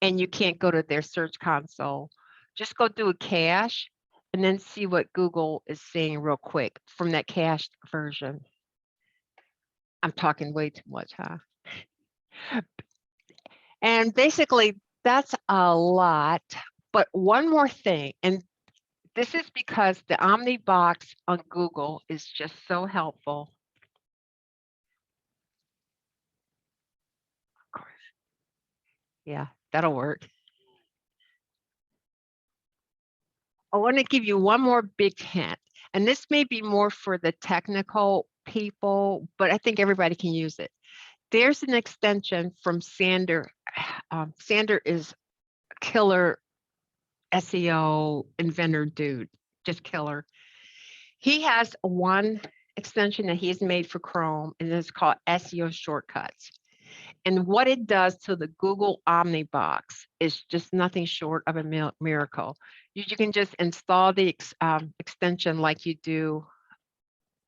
and you can't go to their search console. Just go do a cache and then see what Google is seeing real quick from that cached version. I'm talking way too much, huh? And basically, that's a lot. But one more thing, and this is because the Omni box on Google is just so helpful. Of course. Yeah, that'll work. I want to give you one more big hint, and this may be more for the technical people, but I think everybody can use it. There's an extension from Sander. Sander is a killer SEO inventor dude, just killer. He has one extension that he's made for Chrome, and it's called SEO Shortcuts. And what it does to the Google Omni box is just nothing short of a miracle. You can just install the extension like you do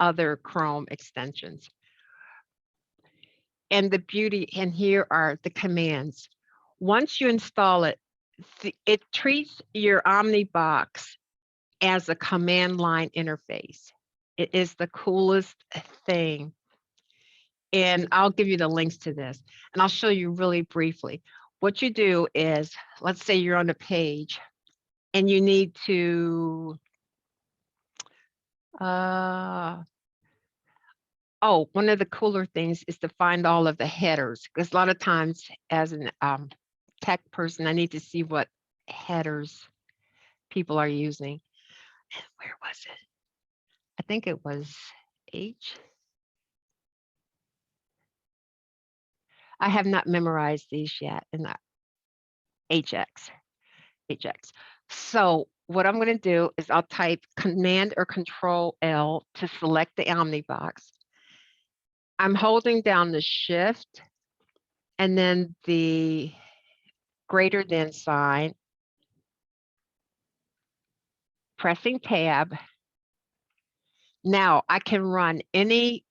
other Chrome extensions. And the beauty, and here are the commands. Once you install it, it treats your Omni box as a command line interface. It is the coolest thing. And I'll give you the links to this, and I'll show you really briefly. What you do is, let's say you're on a page and you need to, one of the cooler things is to find all of the headers, because a lot of times as an tech person, I need to see what headers people are using. And where was it? I think it was H. I have not memorized these yet in the HX. So what I'm going to do is I'll type Command or Control L to select the Omni box. I'm holding down the Shift and then the greater than sign, pressing Tab. Now I can run any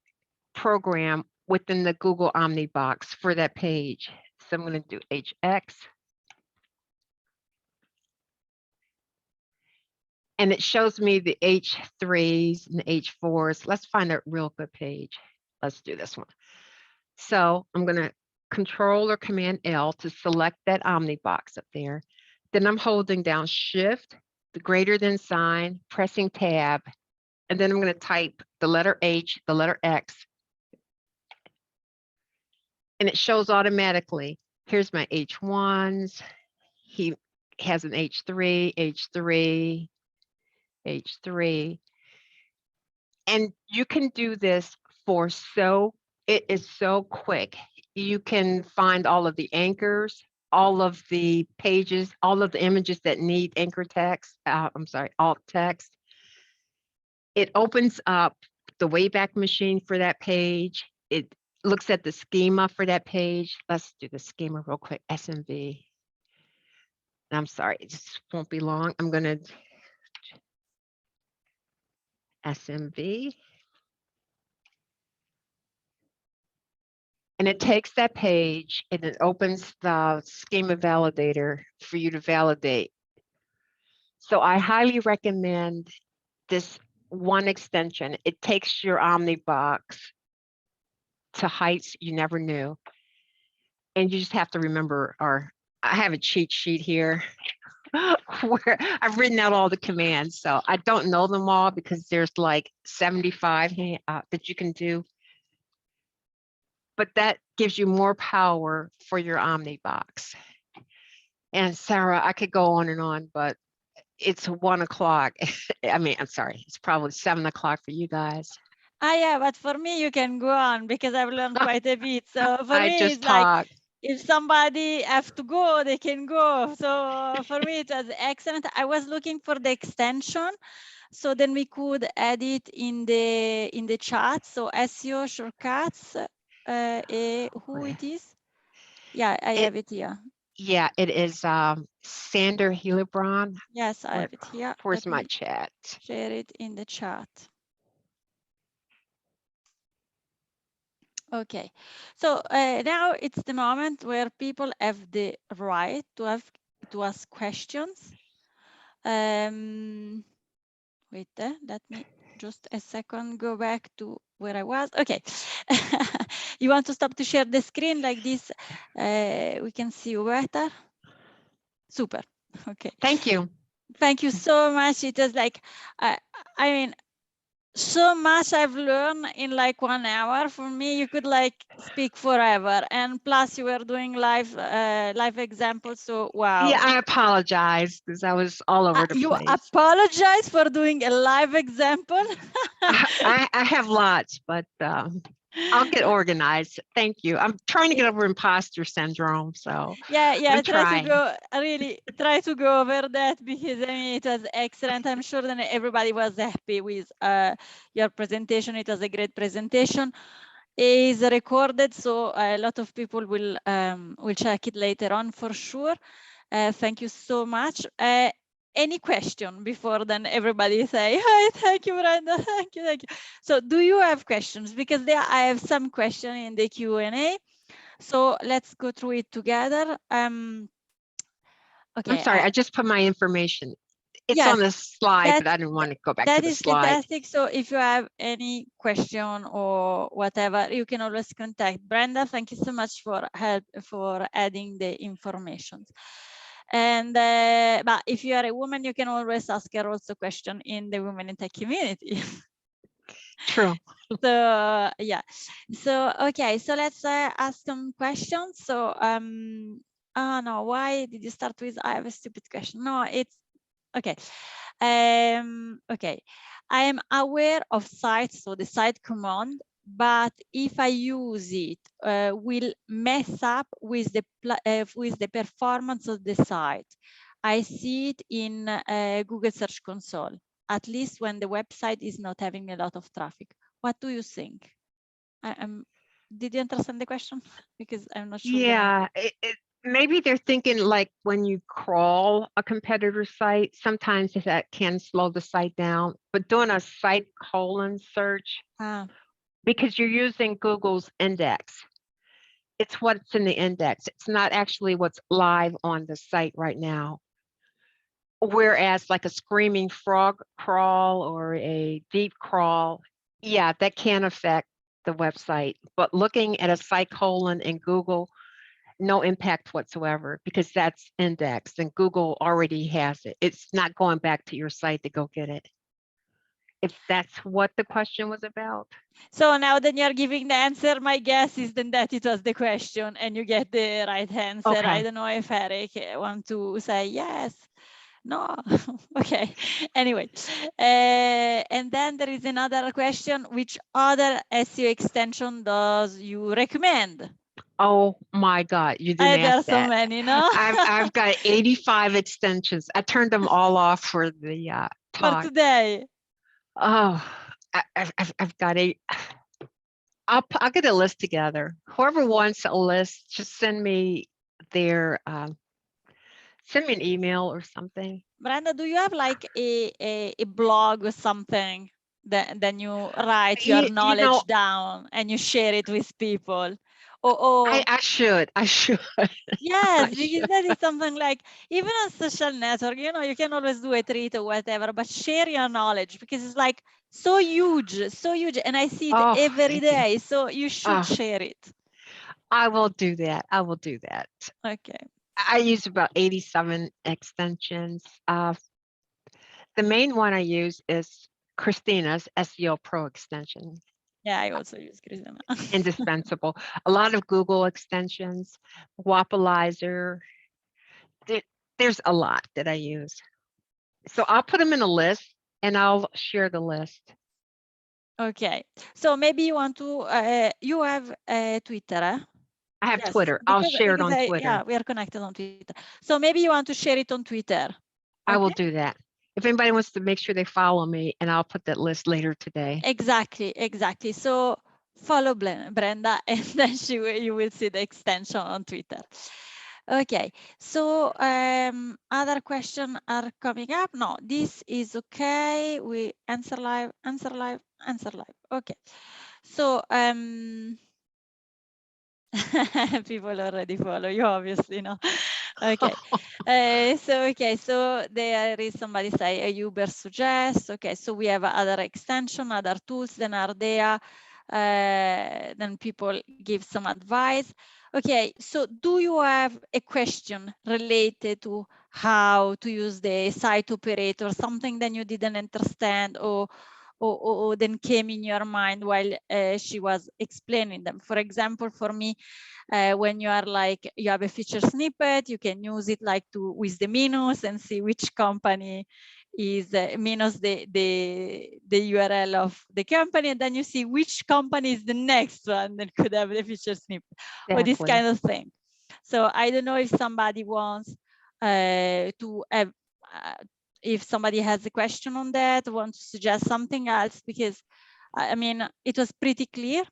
program within the Google Omni box for that page. So I'm going to do HX. And it shows me the H3s and the H4s. Let's find a real good page. Let's do this one. So I'm going to Control or Command L to select that Omni box up there. Then I'm holding down Shift, the greater than sign, pressing Tab, and then I'm going to type the letter H, the letter X, and it shows automatically. Here's my H1s. He has an H3, H3, H3. And you can do this for it is so quick. You can find all of the anchors, all of the pages, all of the images that need anchor text, alt text. It opens up the Wayback Machine for that page. It looks at the schema for that page. Let's do the schema real quick, SMV. I'm sorry, it just won't be long. I'm going to SMV. And it takes that page and it opens the schema validator for you to validate. So I highly recommend this one extension. It takes your Omni box to heights you never knew. And you just have to remember, I have a cheat sheet here where I've written out all the commands. So I don't know them all because there's like 75 that you can do. But that gives you more power for your Omni box. And Sarah, I could go on and on, but it's 1 o'clock. I mean, I'm sorry, it's probably 7 o'clock for you guys. Yeah, but for me, you can go on because I've learned quite a bit. So for me, it's like, if somebody have to go, they can go. So for me, it was excellent. I was looking for the extension, so then we could add it in the chat. So SEO shortcuts, who it is? Yeah, I have it here. Yeah, it is Sander Hillebrand. Yes, I have it here. Where's Let my me chat? share it in the chat. Okay, so now it's the moment where people have the right to ask questions. Wait, let me just a second go back to where I was. Okay, you want to stop to share the screen like this? We can see you better. Super. Okay. Thank you. Thank you so much. It was like, I mean, so much I've learned in like 1 hour. For me, you could like speak forever, and plus you were doing live examples. So wow. Yeah, I apologize because I was all over the You place. apologize for doing a live example. I have lots, but I'll get organized. Thank you. I'm trying to get over imposter syndrome, so yeah, I'm try to go over that, because I mean it was excellent. I'm sure that everybody was happy with your presentation. It was a great presentation. It is recorded, so a lot of people will check it later on for sure. Thank you so much. Any question before then everybody say, hi, thank you, Brenda, thank you. So do you have questions? Because I have some question in the Q&A. So let's go through it together. Okay. I'm sorry, I just put my information. It's yes, on the slide, but I didn't want to go back to the slide. That is fantastic. So if you have any question or whatever, you can always contact Brenda. Thank you so much for adding the information. And but if you are a woman, you can always ask her also question in the Women in Tech community. True. So yeah. So okay. So let's ask some questions. So oh no, why did you start with I have a stupid question? No, it's okay. Okay, I am aware of sites, so the site command, but if I use it, will mess up with the performance of the site. I see it in Google Search Console, at least when the website is not having a lot of traffic. What do you think? Did you understand the question? Because I'm not sure. Yeah, maybe they're thinking like when you crawl a competitor site, sometimes that can slow the site down, but doing a site colon search, because you're using Google's index, it's what's in the index. It's not actually what's live on the site right now. Whereas like a screaming frog crawl or a deep crawl, yeah, that can affect the website. But looking at a site colon in Google, no impact whatsoever, because that's indexed and Google already has it. It's not going back to your site to go get it. If that's what the question was about. So now that you're giving the answer, my guess is then that it was the question and you get the right answer. Okay. I don't know if Eric want to say yes. No, okay. Anyway, and then there is another question. Which other SEO extension does you recommend? Oh my God, you didn't There are ask so that. many, no? I've got 85 extensions. I turned them all off for the talk. For today. Oh, I've got I'll get a list together. Whoever wants a list, just send me their send me an email or something. Brenda, do you have like a blog or something that then you write your knowledge down and you share it with people? I should. Yes, because that is something like, even on social network, you know, you can always do a tweet or whatever, but share your knowledge, because it's like so huge, and I see it every day. So you should share it. I will do that. Okay. I use about 87 extensions. The main one I use is Christina's SEO Pro extension. Yeah, I also use Christina. Indispensable. A lot of Google extensions, Wapalizer. There's a lot that I use. So I'll put them in a list and I'll share the list. Okay. So maybe you want to, you have Twitter, eh? I have Yes, Twitter. I'll because, share it on yeah, Twitter. we are connected on Twitter. So maybe you want to share it on Twitter. I will Okay? do that. If anybody wants to make sure they follow me, and I'll put that list later today. Exactly, exactly. So follow Brenda, and then you will see the extension on Twitter. Okay, so other questions are coming up. No, this is okay. We answer live, answer live, answer live. Okay, so people already follow you, obviously, no? Okay. So there is somebody say a Uber suggests. Okay, so we have other extension, other tools that are there. Then people give some advice. Okay, so do you have a question related to how to use the site operator, something that you didn't understand or then came in your mind while she was explaining them? For example, for me, when you are like, you have a feature snippet, you can use it like with the minus and see which company is minus the URL of the company, and then you see which company is the next one that could have the feature snippet or this Exactly. kind of thing. So I don't know if somebody wants to have, if somebody has a question on that, wants to suggest something else, because I mean, it was pretty clear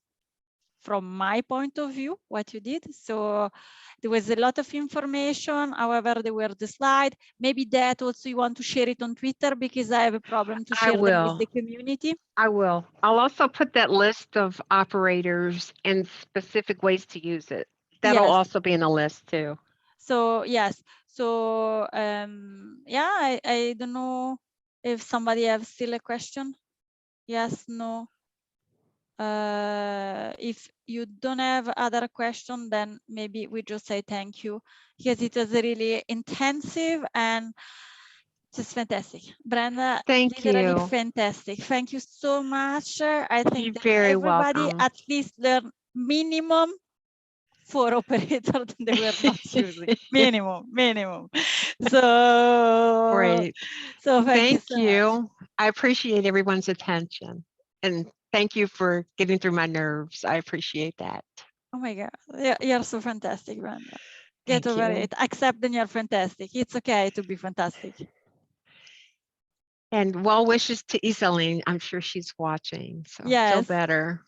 from my point of view what you did. So there was a lot of information. However, there were the slide. Maybe that also you want to share it on Twitter, because I have a problem to I share them with will. the community. I will. I'll also put that list of operators and specific ways to use it. That'll Yes. also be in the list too. So yes. So yeah, I don't know if somebody has still a question. Yes, no. If you don't have other question, then maybe we just say thank you, because it was really intensive and just fantastic. Brenda, Thank literally you. fantastic. Thank you so much. I think You're that very everybody welcome. at least learned minimum 4 operators that they were not using. Minimum. Great. So thank you Thank so much. you. I appreciate everyone's attention. And thank you for getting through my nerves. I appreciate that. Oh my God, you're so fantastic, Brenda. Get Thank over you. it. Accept that you're fantastic. It's okay to be fantastic. And well wishes to Isaline. I'm sure she's watching. So feel Yes. better.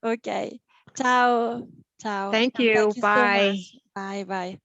Okay. Ciao. Ciao. Thank And you. thank you so Bye. much. Bye. Bye.